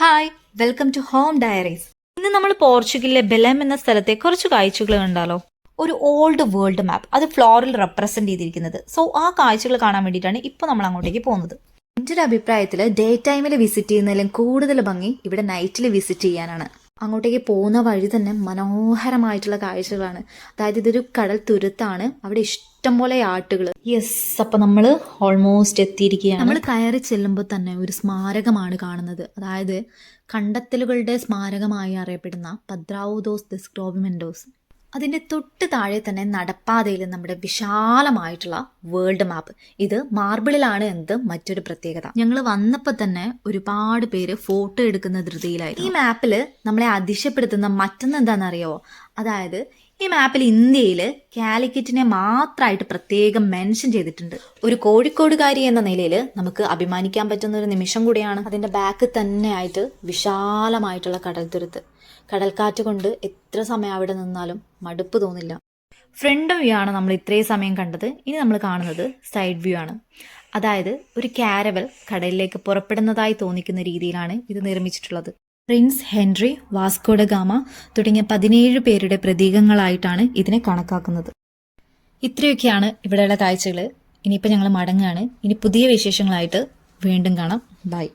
Hi, welcome to home diaries. ഇന്ന് നമ്മൾ പോർച്ചുഗലിലെ bellum എന്ന സ്ഥലത്തെ കുറച്ച് കാഴ്ചകൾ കണ്ടാലോ. ഒരു ഓൾഡ് വേൾഡ് മാപ്പ്, അത് ഫ്ലോറിൽ റെപ്രസെന്റ് ചെയ്തിരിക്കുന്നത്. സോ ആ കാഴ്ചകൾ കാണാൻ വേണ്ടിയിട്ടാണ് ഇപ്പോൾ നമ്മൾ അങ്ങോട്ടേക്ക് പോകുന്നത്. എൻ്റെ ഒരു അഭിപ്രായത്തിൽ ഡേ ടൈമിൽ വിസിറ്റ് ചെയ്യുന്നതിലും കൂടുതൽ ഭംഗി ഇവിടെ നൈറ്റിൽ വിസിറ്റ് ചെയ്യാനാണ്. അങ്ങോട്ടേക്ക് പോകുന്ന വഴി തന്നെ മനോഹരമായിട്ടുള്ള കാഴ്ചകളാണ്. അതായത് ഇതൊരു കടൽ തുരുത്താണ്, അവിടെ ഇഷ്ടംപോലെ ആട്ടുകൾ. യെസ്, അപ്പൊ നമ്മൾ ഓൾമോസ്റ്റ് എത്തിയിരിക്കുകയാണ്. നമ്മൾ കയറി ചെല്ലുമ്പോൾ തന്നെ ഒരു സ്മാരകമാണ് കാണുന്നത്. അതായത് കണ്ടെത്തലുകളുടെ സ്മാരകമായി അറിയപ്പെടുന്ന പദ്രാവോ ദോസ് ഡെസ്ക്ടോബിമെന്റോസ്. അതിൻ്റെ തൊട്ട് താഴെ തന്നെ നടപ്പാതയിൽ നമ്മുടെ വിശാലമായിട്ടുള്ള വേൾഡ് മാപ്പ്. ഇത് മാർബിളിലാണ് എന്നത് മറ്റൊരു പ്രത്യേകത. ഞങ്ങൾ വന്നപ്പോൾ തന്നെ ഒരുപാട് പേര് ഫോട്ടോ എടുക്കുന്ന ധൃതിയിലായിരുന്നു. ഈ മാപ്പിൽ നമ്മളെ അതിശയപ്പെടുത്തുന്ന മറ്റൊന്ന് എന്താണെന്നറിയാവോ? അതായത് ഈ മാപ്പിൽ ഇന്ത്യയിൽ കാലിക്കറ്റിനെ മാത്രമായിട്ട് പ്രത്യേകം മെൻഷൻ ചെയ്തിട്ടുണ്ട്. ഒരു കോഴിക്കോടുകാരി എന്ന നിലയിൽ നമുക്ക് അഭിമാനിക്കാൻ പറ്റുന്ന ഒരു നിമിഷം കൂടിയാണ്. അതിൻ്റെ ബാക്ക് തന്നെ ആയിട്ട് വിശാലമായിട്ടുള്ള കടൽത്തുരുത്ത്. കടൽക്കാറ്റ് കൊണ്ട് എത്ര സമയം അവിടെ നിന്നാലും മടുപ്പ് തോന്നില്ല. ഫ്രണ്ട് വ്യൂ ആണ് നമ്മൾ ഇത്രയും സമയം കണ്ടത്. ഇനി നമ്മൾ കാണുന്നത് സൈഡ് വ്യൂ ആണ്. അതായത് ഒരു കാരവൽ കടലിലേക്ക് പുറപ്പെടുന്നതായി തോന്നിക്കുന്ന രീതിയിലാണ് ഇത് നിർമ്മിച്ചിട്ടുള്ളത്. Prince Henry, Vasco da Gama തുടങ്ങിയ 17 പേരുടെ പ്രതീകങ്ങളായിട്ടാണ് ഇതിനെ കണക്കാക്കുന്നത്. ഇത്രയൊക്കെയാണ് ഇവിടെയുള്ള കാഴ്ചകൾ. ഇനിയിപ്പോൾ ഞങ്ങൾ മടങ്ങുകയാണ്. ഇനി പുതിയ വിശേഷങ്ങളായിട്ട് വീണ്ടും കാണാം. ബൈ.